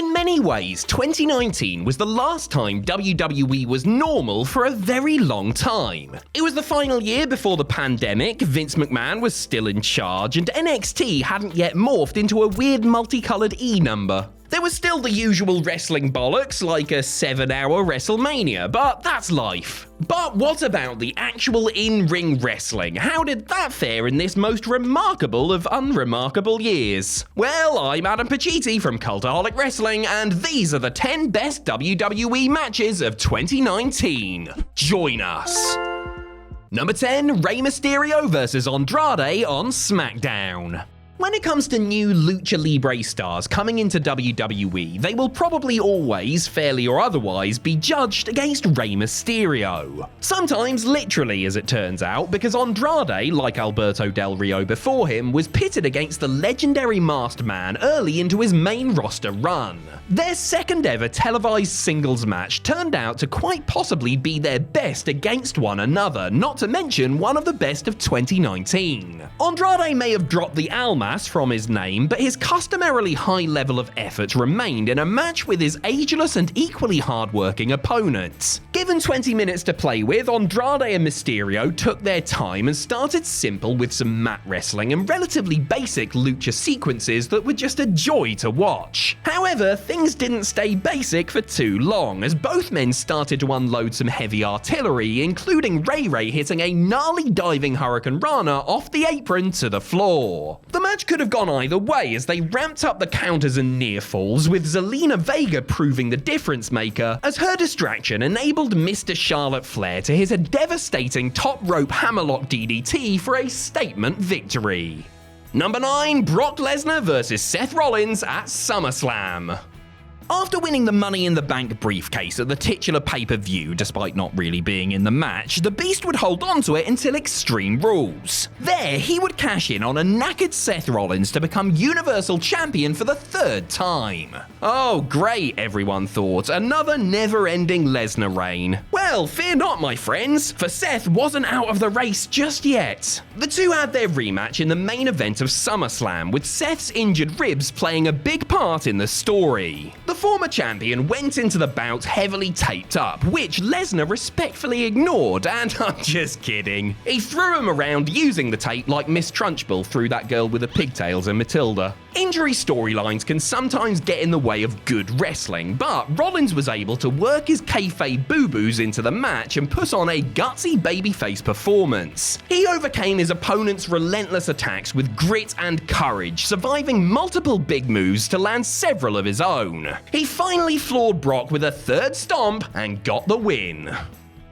In many ways, 2019 was the last time WWE was normal for a very long time. It was the final year before the pandemic, Vince McMahon was still in charge, and NXT hadn't yet morphed into a weird multicolored E number. There was still the usual wrestling bollocks like a 7-hour WrestleMania, but that's life. But what about the actual in-ring wrestling? How did that fare in this most remarkable of unremarkable years? Well, I'm Adam Pacitti from Cultaholic Wrestling, and these are the 10 best WWE matches of 2019. Join us! Number 10, Rey Mysterio vs Andrade on SmackDown. When it comes to new Lucha Libre stars coming into WWE, they will probably always, fairly or otherwise, be judged against Rey Mysterio. Sometimes literally, as it turns out, because Andrade, like Alberto Del Rio before him, was pitted against the legendary Masked Man early into his main roster run. Their second ever televised singles match turned out to quite possibly be their best against one another, not to mention one of the best of 2019. Andrade may have dropped the Almas from his name, but his customarily high level of effort remained in a match with his ageless and equally hardworking opponents. Given 20 minutes to play with, Andrade and Mysterio took their time and started simple with some mat wrestling and relatively basic lucha sequences that were just a joy to watch. However, things didn't stay basic for too long, as both men started to unload some heavy artillery, including Ray hitting a gnarly diving Hurricane Rana off the apron to the floor. The match could have gone either way as they ramped up the counters and near falls, with Zelina Vega proving the difference maker as her distraction enabled Mr. Charlotte Flair to hit a devastating top rope hammerlock DDT for a statement victory. Number 9, Brock Lesnar vs Seth Rollins at SummerSlam. After winning the Money in the Bank briefcase at the titular pay-per-view, despite not really being in the match, the Beast would hold on to it until Extreme Rules. There, he would cash in on a knackered Seth Rollins to become Universal Champion for the third time. Oh, great, everyone thought. Another never-ending Lesnar reign. Well, fear not, my friends, for Seth wasn't out of the race just yet. The two had their rematch in the main event of SummerSlam, with Seth's injured ribs playing a big part in the story. The former champion went into the bout heavily taped up, which Lesnar respectfully ignored, and I'm just kidding. He threw him around using the tape like Miss Trunchbull threw that girl with the pigtails in Matilda. Injury storylines can sometimes get in the way of good wrestling, but Rollins was able to work his kayfabe boo-boos into the match and put on a gutsy babyface performance. He overcame his opponent's relentless attacks with grit and courage, surviving multiple big moves to land several of his own. He finally floored Brock with a third stomp and got the win.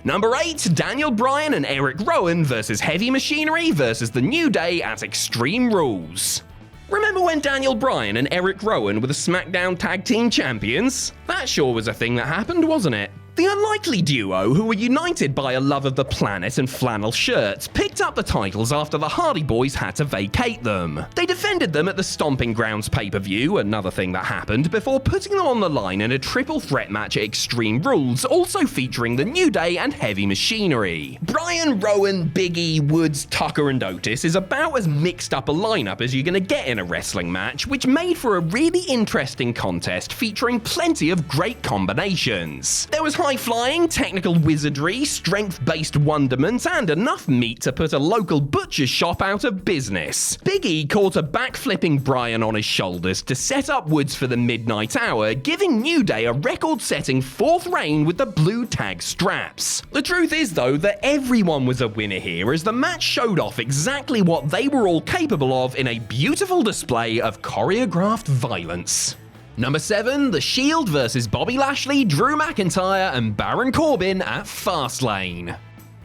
Number 8, Daniel Bryan and Eric Rowan vs Heavy Machinery vs The New Day at Extreme Rules. Remember when Daniel Bryan and Eric Rowan were the SmackDown Tag Team Champions? That sure was a thing that happened, wasn't it? The unlikely duo, who were united by a love of the planet and flannel shirts, picked up the titles after the Hardy Boys had to vacate them. They defended them at the Stomping Grounds pay-per-view, another thing that happened, before putting them on the line in a triple threat match at Extreme Rules, also featuring The New Day and Heavy Machinery. Bryan, Rowan, Big E, Woods, Tucker and Otis is about as mixed up a lineup as you're gonna get in a wrestling match, which made for a really interesting contest featuring plenty of great combinations. There was high-flying, technical wizardry, strength-based wonderment, and enough meat to put a local butcher shop out of business. Big E caught a backflipping Bryan on his shoulders to set up Woods for the midnight hour, giving New Day a record-setting 4th reign with the blue tag straps. The truth is, though, that everyone was a winner here, as the match showed off exactly what they were all capable of in a beautiful display of choreographed violence. Number 7, The Shield vs Bobby Lashley, Drew McIntyre and Baron Corbin at Fastlane.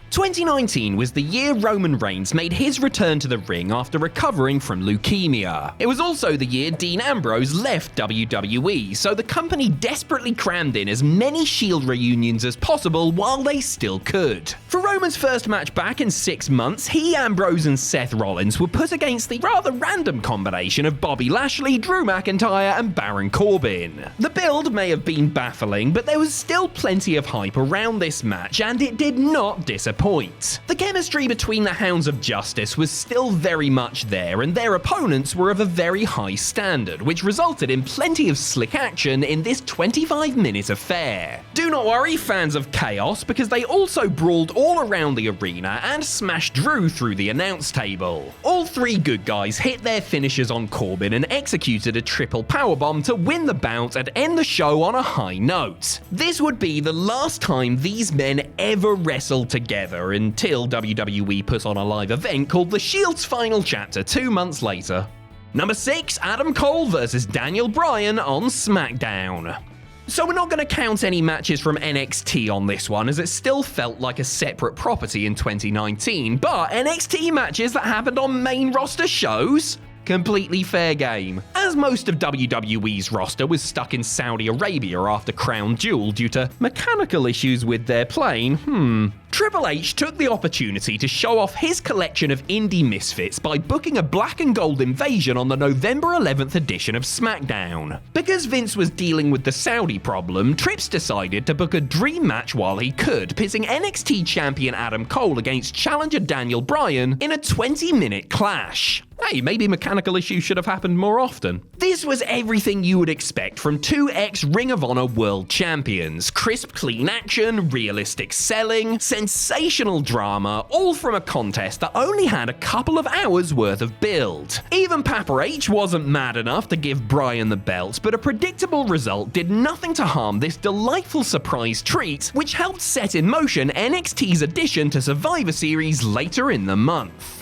2019 was the year Roman Reigns made his return to the ring after recovering from leukemia. It was also the year Dean Ambrose left WWE, so the company desperately crammed in as many Shield reunions as possible while they still could. For Roman's first match back in 6 months, he, Ambrose and Seth Rollins were put against the rather random combination of Bobby Lashley, Drew McIntyre and Baron Corbin. The build may have been baffling, but there was still plenty of hype around this match, and it did not disappoint. point. The chemistry between the Hounds of Justice was still very much there, and their opponents were of a very high standard, which resulted in plenty of slick action in this 25-minute affair. Do not worry, fans of Chaos, because they also brawled all around the arena and smashed Drew through the announce table. All three good guys hit their finishes on Corbin and executed a triple powerbomb to win the bout and end the show on a high note. This would be the last time these men ever wrestled together until WWE put on a live event called The Shield's Final Chapter 2 months later. Number 6, Adam Cole vs Daniel Bryan on SmackDown. So we're not going to count any matches from NXT on this one, as it still felt like a separate property in 2019, but NXT matches that happened on main roster shows? Completely fair game. As most of WWE's roster was stuck in Saudi Arabia after Crown Jewel due to mechanical issues with their plane, Triple H took the opportunity to show off his collection of indie misfits by booking a black and gold invasion on the November 11th edition of SmackDown. Because Vince was dealing with the Saudi problem, Trips decided to book a dream match while he could, pitting NXT champion Adam Cole against challenger Daniel Bryan in a 20-minute clash. Hey, maybe mechanical issues should have happened more often. This was everything you would expect from two ex-Ring of Honor world champions. Crisp, clean action, realistic selling, sensational drama, all from a contest that only had a couple of hours worth of build. Even Papa H wasn't mad enough to give Bryan the belt, but a predictable result did nothing to harm this delightful surprise treat, which helped set in motion NXT's addition to Survivor Series later in the month.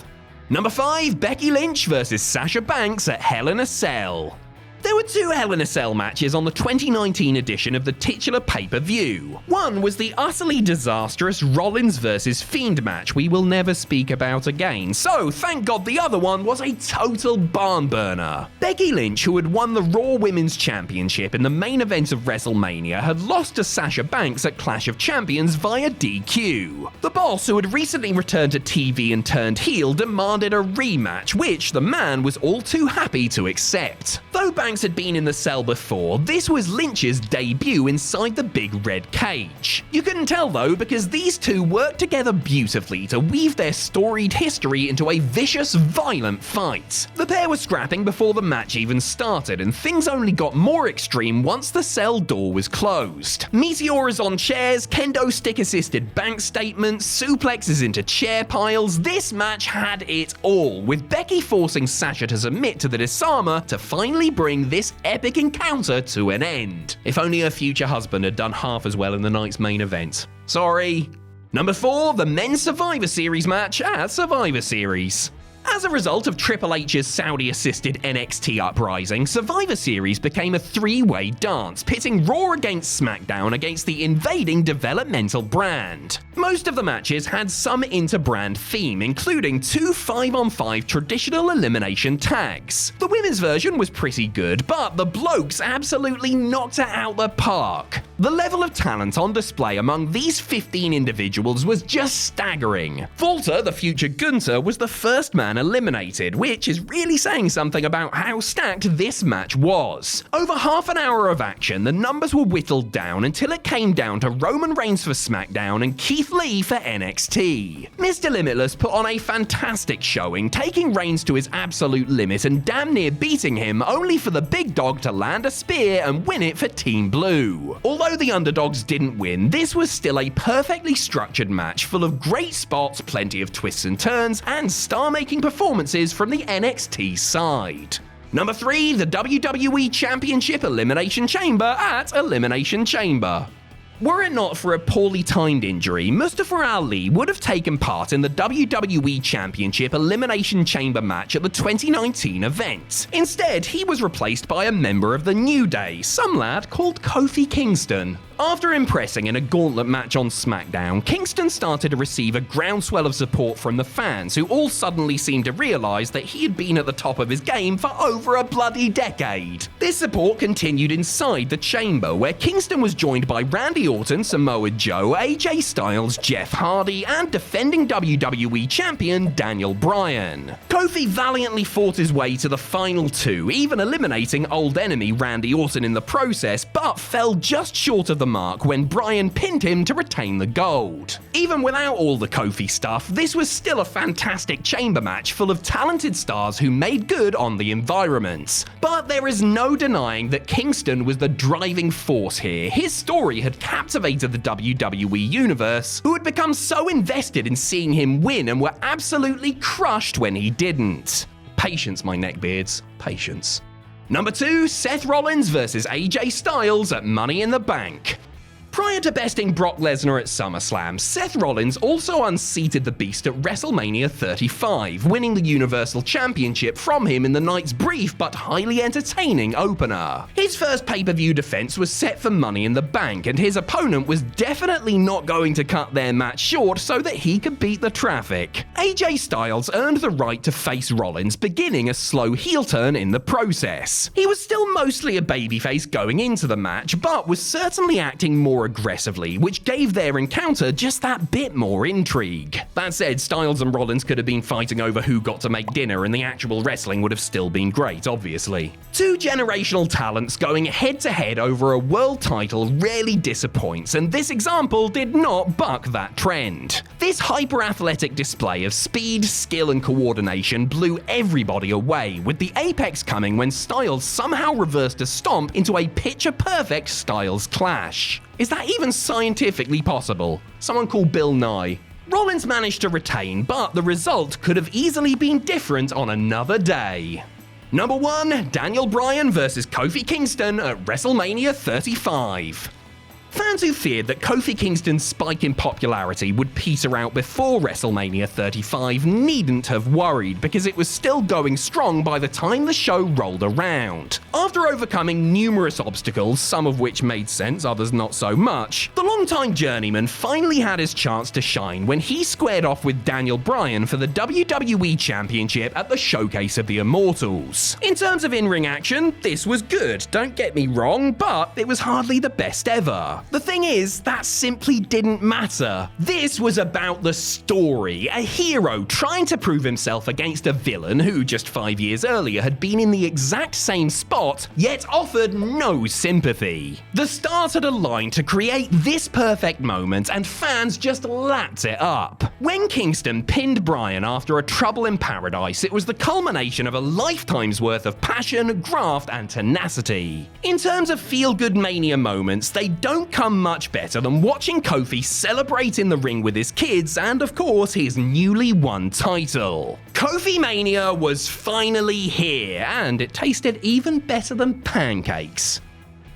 Number 5, Becky Lynch vs Sasha Banks at Hell in a Cell. There were two Hell in a Cell matches on the 2019 edition of the titular pay-per-view. One was the utterly disastrous Rollins vs Fiend match we will never speak about again, so thank God the other one was a total barn burner. Becky Lynch, who had won the Raw Women's Championship in the main event of WrestleMania, had lost to Sasha Banks at Clash of Champions via DQ. The boss, who had recently returned to TV and turned heel, demanded a rematch, which the man was all too happy to accept. Though Banks had been in the cell before, this was Lynch's debut inside the big red cage. You couldn't tell though, because these two worked together beautifully to weave their storied history into a vicious, violent fight. The pair were scrapping before the match even started, and things only got more extreme once the cell door was closed. Meteors on chairs, kendo stick-assisted bank statements, suplexes into chair piles. This match had it all, with Becky forcing Sasha to submit to the disarmer to finally bring this epic encounter to an end. If only her future husband had done half as well in the night's main event. Sorry. Number 4, the Men's Survivor Series match at Survivor Series. As a result of Triple H's Saudi-assisted NXT uprising, Survivor Series became a three-way dance, pitting Raw against SmackDown against the invading developmental brand. Most of the matches had some inter-brand theme, including 2 5-on-5 traditional elimination tags. The women's version was pretty good, but the blokes absolutely knocked it out the park. The level of talent on display among these 15 individuals was just staggering. Walter, the future Gunther, was the first man eliminated, which is really saying something about how stacked this match was. Over half an hour of action, the numbers were whittled down until it came down to Roman Reigns for SmackDown and Keith Lee for NXT. Mr. Limitless put on a fantastic showing, taking Reigns to his absolute limit and damn near beating him, only for the big dog to land a spear and win it for Team Blue. Although the underdogs didn't win, this was still a perfectly structured match full of great spots, plenty of twists and turns, and star-making performances from the NXT side. Number 3, the WWE Championship Elimination Chamber at Elimination Chamber. Were it not for a poorly timed injury, Mustafa Ali would have taken part in the WWE Championship Elimination Chamber match at the 2019 event. Instead, he was replaced by a member of the New Day, some lad called Kofi Kingston. After impressing in a gauntlet match on SmackDown, Kingston started to receive a groundswell of support from the fans, who all suddenly seemed to realise that he had been at the top of his game for over a bloody decade. This support continued inside the chamber, where Kingston was joined by Randy Orton, Samoa Joe, AJ Styles, Jeff Hardy, and defending WWE Champion Daniel Bryan. Kofi valiantly fought his way to the final 2, even eliminating old enemy Randy Orton in the process, but fell just short of the mark when Bryan pinned him to retain the gold. Even without all the Kofi stuff, this was still a fantastic chamber match full of talented stars who made good on the environments. But there is no denying that Kingston was the driving force here. His story had captivated the WWE Universe, who had become so invested in seeing him win and were absolutely crushed when he didn't. Patience, my neckbeards, patience. Number 2, Seth Rollins vs AJ Styles at Money in the Bank. Prior to besting Brock Lesnar at SummerSlam, Seth Rollins also unseated the Beast at WrestleMania 35, winning the Universal Championship from him in the night's brief but highly entertaining opener. His first pay-per-view defense was set for Money in the Bank, and his opponent was definitely not going to cut their match short so that he could beat the traffic. AJ Styles earned the right to face Rollins, beginning a slow heel turn in the process. He was still mostly a babyface going into the match, but was certainly acting more aggressively, which gave their encounter just that bit more intrigue. That said, Styles and Rollins could have been fighting over who got to make dinner, and the actual wrestling would have still been great, obviously. Two generational talents going head-to-head over a world title rarely disappoints, and this example did not buck that trend. This hyper-athletic display of speed, skill, and coordination blew everybody away, with the apex coming when Styles somehow reversed a stomp into a picture-perfect Styles clash. Is that even scientifically possible? Someone call Bill Nye. Rollins managed to retain, but the result could have easily been different on another day. Number 1, Daniel Bryan vs Kofi Kingston at WrestleMania 35. Fans who feared that Kofi Kingston's spike in popularity would peter out before WrestleMania 35 needn't have worried, because it was still going strong by the time the show rolled around. After overcoming numerous obstacles, some of which made sense, others not so much, the longtime journeyman finally had his chance to shine when he squared off with Daniel Bryan for the WWE Championship at the Showcase of the Immortals. In terms of in-ring action, this was good, don't get me wrong, but it was hardly the best ever. The thing is, that simply didn't matter. This was about the story, a hero trying to prove himself against a villain who just 5 years earlier had been in the exact same spot, yet offered no sympathy. The stars had aligned to create this perfect moment, and fans just lapped it up. When Kingston pinned Bryan after a Trouble in Paradise, it was the culmination of a lifetime's worth of passion, graft, and tenacity. In terms of feel-good Mania moments, they don't come much better than watching Kofi celebrate in the ring with his kids and, of course, his newly won title. Kofi Mania was finally here, and it tasted even better than pancakes.